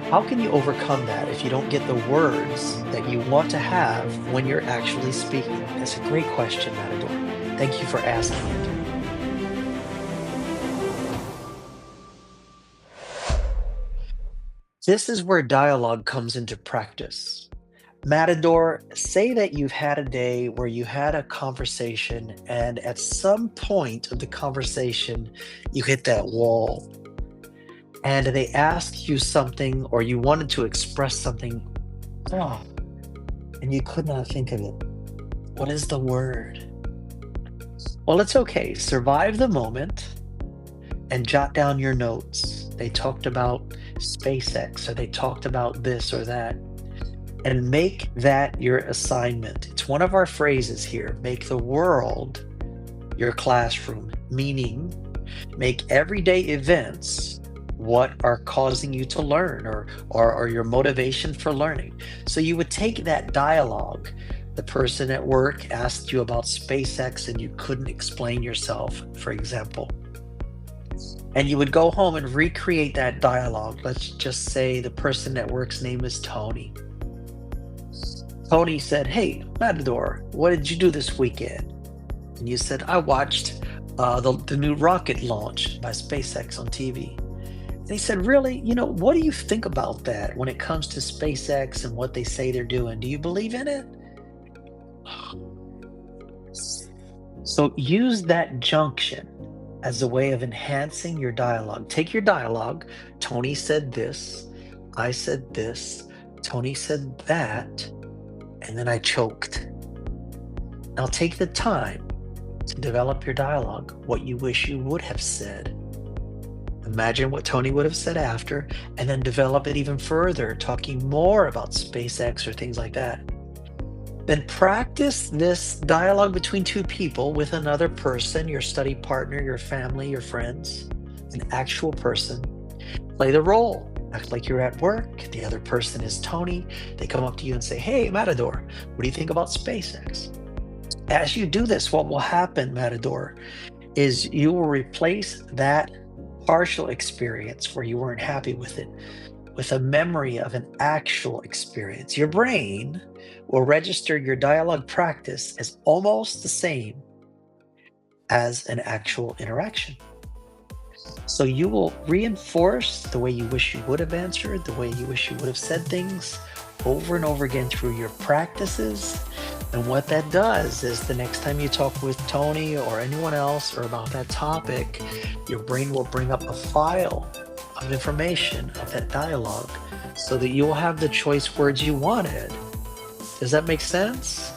How can you overcome that if you don't get the words that you want to have when you're actually speaking? That's a great question, Matador. Thank you for asking it. This is where dialogue comes into practice. Matador, say that you've had a day where you had a conversation, and at some point of the conversation, you hit that wall, and they asked you something, or you wanted to express something, oh, and you could not think of it. What is the word? Well, it's okay. Survive the moment and jot down your notes. They talked about SpaceX, or they talked about this or that, and make that your assignment. It's one of our phrases here: make the world your classroom, meaning make everyday events what are causing you to learn, or your motivation for learning. So you would take that dialogue. The person at work asked you about SpaceX and you couldn't explain yourself, for example. And you would go home and recreate that dialogue. Let's just say the person at work's name is Tony. Tony said, "Hey, Matador, what did you do this weekend?" And you said, "I watched the new rocket launch by SpaceX on TV." And he said, "Really? What do you think about that when it comes to SpaceX and what they say they're doing? Do you believe in it?" So use that junction as a way of enhancing your dialogue. Take your dialogue. Tony said this, I said this, Tony said that, and then I choked. Now take the time to develop your dialogue, what you wish you would have said. Imagine what Tony would have said after, and then develop it even further, talking more about SpaceX or things like that. Then practice this dialogue between two people with another person, your study partner, your family, your friends, an actual person. Play the role. Act like you're at work. The other person is Tony. They come up to you and say, "Hey, Matador, what do you think about SpaceX?" As you do this, what will happen, Matador, is you will replace that partial experience where you weren't happy with it with a memory of an actual experience. Your brain will register your dialogue practice as almost the same as an actual interaction. So you will reinforce the way you wish you would have answered, the way you wish you would have said things over and over again through your practices. And what that does is the next time you talk with Tony or anyone else or about that topic, your brain will bring up a file of information of that dialogue so that you will have the choice words you wanted. Does that make sense?